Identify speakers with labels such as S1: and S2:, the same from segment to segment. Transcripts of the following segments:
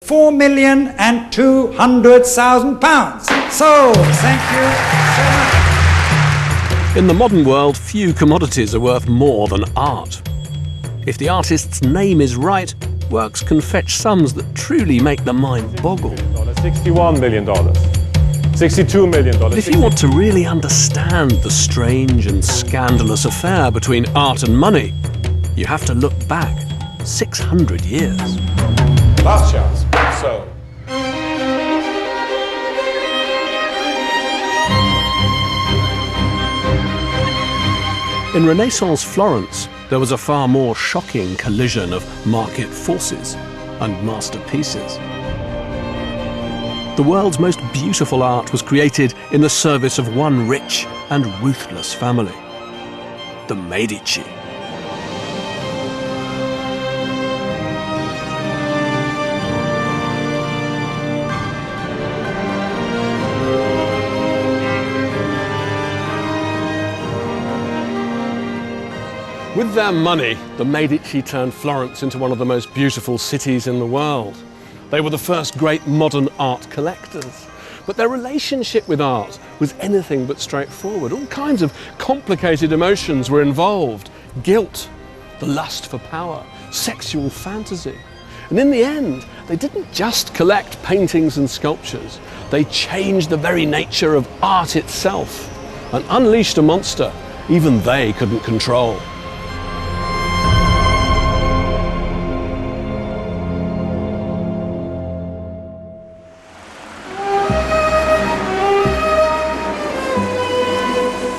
S1: £4,200,000. So, thank you so much.
S2: In the modern world, few commodities are worth more than art. If the artist's name is right, works can fetch sums that truly make the mind boggle.
S3: $61 million. $62 million.
S2: But if you want to really understand the strange and scandalous affair between art and money, you have to look back 600 years.
S3: Last chance. So.
S2: In Renaissance Florence, there was a far more shocking collision of market forces and masterpieces. The world's most beautiful art was created in the service of one rich and ruthless family, the Medici. With their money, the Medici turned Florence into one of the most beautiful cities in the world. They were the first great modern art collectors. But their relationship with art was anything but straightforward. All kinds of complicated emotions were involved. Guilt, the lust for power, sexual fantasy. And in the end, they didn't just collect paintings and sculptures. They changed the very nature of art itself and unleashed a monster even they couldn't control.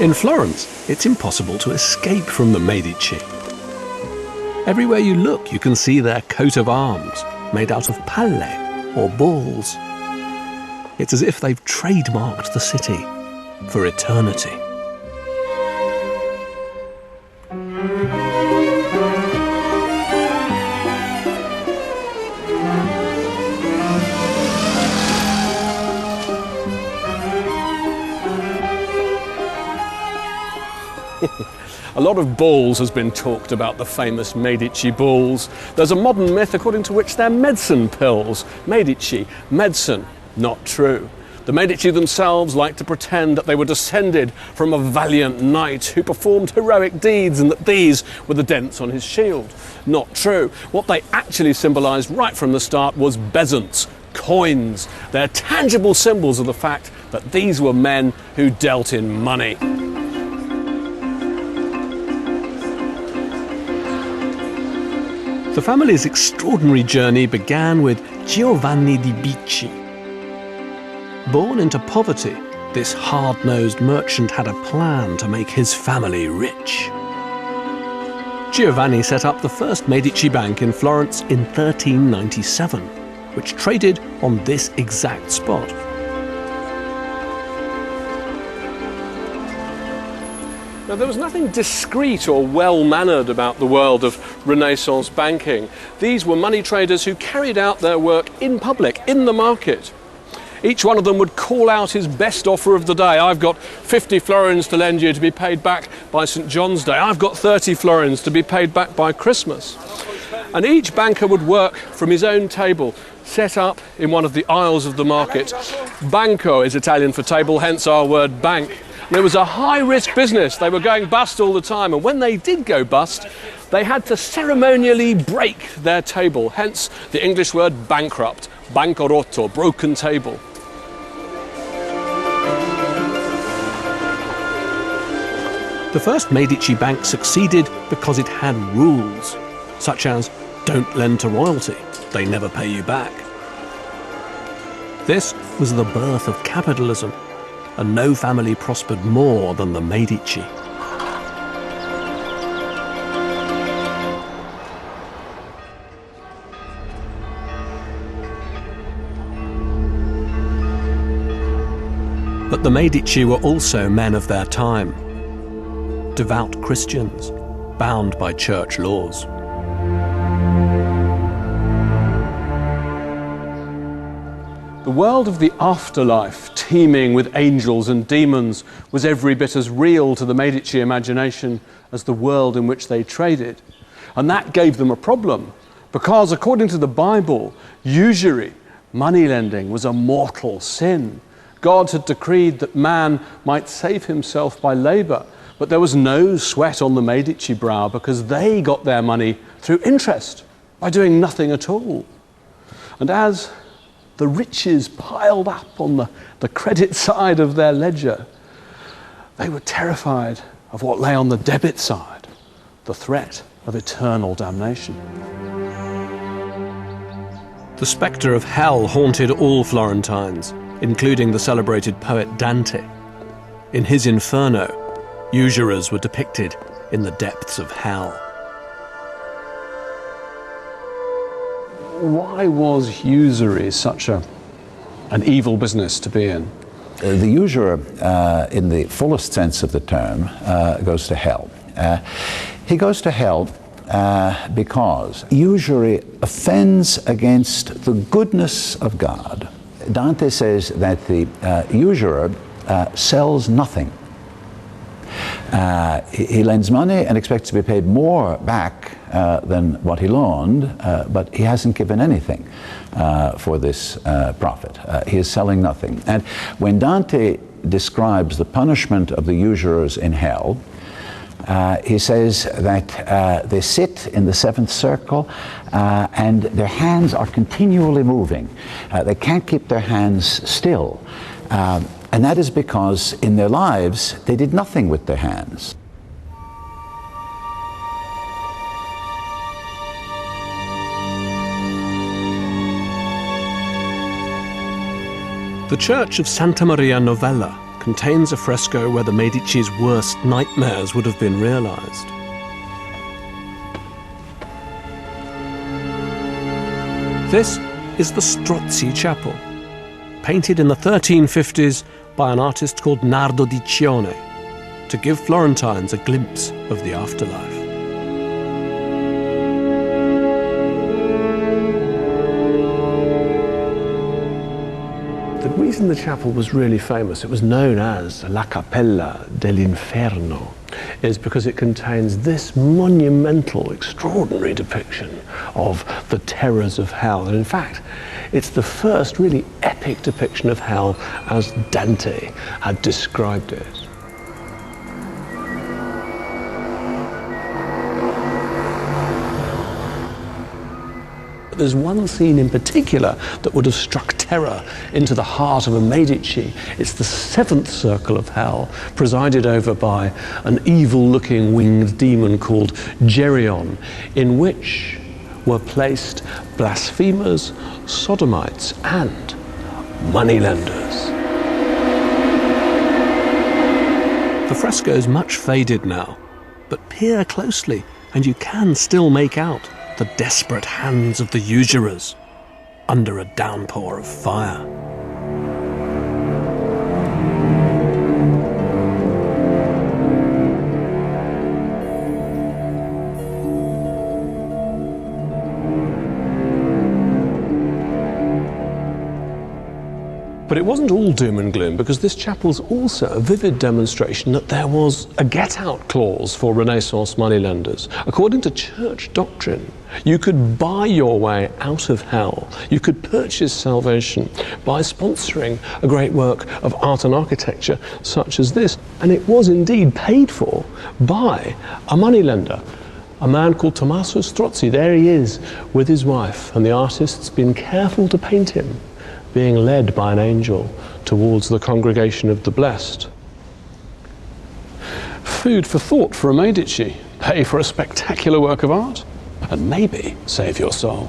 S2: In Florence, it's impossible to escape from the Medici. Everywhere you look, you can see their coat of arms, made out of palle, or balls. It's as if they've trademarked the city for eternity. A lot of balls has been talked about the famous Medici balls. There's a modern myth according to which they're medicine pills. Medici, medicine, not true. The Medici themselves like to pretend that they were descended from a valiant knight who performed heroic deeds and that these were the dents on his shield. Not true. What they actually symbolised right from the start was bezants, coins. They're tangible symbols of the fact that these were men who dealt in money. The family's extraordinary journey began with Giovanni di Bicci. Born into poverty, this hard-nosed merchant had a plan to make his family rich. Giovanni set up the first Medici bank in Florence in 1397, which traded on this exact spot. Now, there was nothing discreet or well-mannered about the world of Renaissance banking. These were money traders who carried out their work in public, in the market. Each one of them would call out his best offer of the day. I've got 50 florins to lend you to be paid back by St. John's Day. I've got 30 florins to be paid back by Christmas. And each banker would work from his own table, set up in one of the aisles of the market. Banco is Italian for table, hence our word bank. And it was a high-risk business. They were going bust all the time, and when they did go bust, they had to ceremonially break their table, hence the English word bankrupt, bancarotto, broken table. The first Medici bank succeeded because it had rules, such as don't lend to royalty, they never pay you back. This was the birth of capitalism, and no family prospered more than the Medici. But the Medici were also men of their time, devout Christians, bound by church laws. The world of the afterlife, teeming with angels and demons, was every bit as real to the Medici imagination as the world in which they traded. And that gave them a problem. Because according to the Bible, usury, money lending, was a mortal sin. God had decreed that man might save himself by labour, but there was no sweat on the Medici brow because they got their money through interest by doing nothing at all. And as the riches piled up on the credit side of their ledger, they were terrified of what lay on the debit side, the threat of eternal damnation. The spectre of hell haunted all Florentines, including the celebrated poet Dante. In his Inferno, usurers were depicted in the depths of hell. Why was usury such an evil business to be in?
S4: The usurer, in the fullest sense of the term, goes to hell. He goes to hell because usury offends against the goodness of God. Dante says that the usurer sells nothing. He lends money and expects to be paid more back than what he loaned, but he hasn't given anything for this profit. He is selling nothing. And when Dante describes the punishment of the usurers in hell, he says that they sit in the seventh circle and their hands are continually moving. They can't keep their hands still. And that is because in their lives they did nothing with their hands.
S2: The church of Santa Maria Novella contains a fresco where the Medici's worst nightmares would have been realized. This is the Strozzi Chapel, painted in the 1350s by an artist called Nardo di Cione to give Florentines a glimpse of the afterlife. The reason the chapel was really famous, it was known as La Cappella dell'Inferno, is because it contains this monumental, extraordinary depiction of the terrors of hell. And in fact, it's the first really epic depiction of hell as Dante had described it. There's one scene in particular that would have struck terror into the heart of a Medici. It's the seventh circle of hell, presided over by an evil-looking winged demon called Geryon, in which were placed blasphemers, sodomites, and moneylenders. The fresco is much faded now, but peer closely and you can still make out the desperate hands of the usurers under a downpour of fire. But it wasn't all doom and gloom, because this chapel's also a vivid demonstration that there was a get-out clause for Renaissance moneylenders. According to church doctrine, you could buy your way out of hell. You could purchase salvation by sponsoring a great work of art and architecture such as this. And it was indeed paid for by a moneylender, a man called Tommaso Strozzi. There he is with his wife, and the artist's been careful to paint him being led by an angel towards the congregation of the blessed. Food for thought for a Medici. Pay for a spectacular work of art, and maybe save your soul.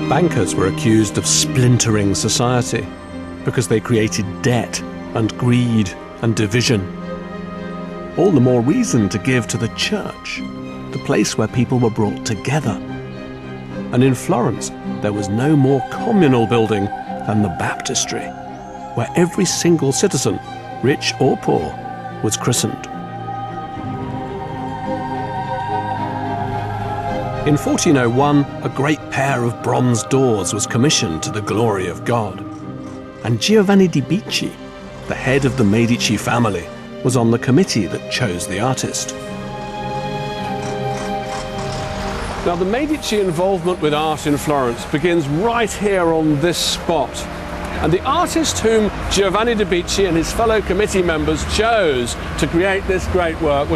S2: Bankers were accused of splintering society because they created debt and greed and division. All the more reason to give to the church, the place where people were brought together. And in Florence, there was no more communal building than the baptistry, where every single citizen, rich or poor, was christened. In 1401, a great pair of bronze doors was commissioned to the glory of God. And Giovanni di Bicci the head of the Medici family, was on the committee that chose the artist. Now, the Medici involvement with art in Florence begins right here on this spot. And the artist whom Giovanni de' Bicci and his fellow committee members chose to create this great work was